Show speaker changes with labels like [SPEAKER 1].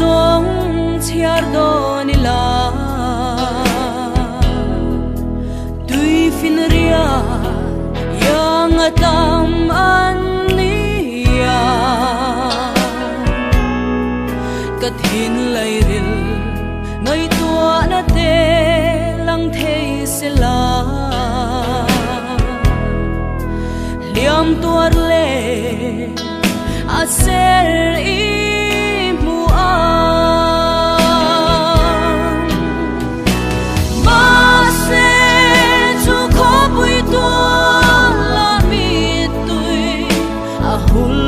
[SPEAKER 1] zong chiar don ila tui fin ria yang atam ania kat hin lai ril noi tua na te lang thei sela liam tuar le aser i muan ba se chu kho pui to la mi tui a hul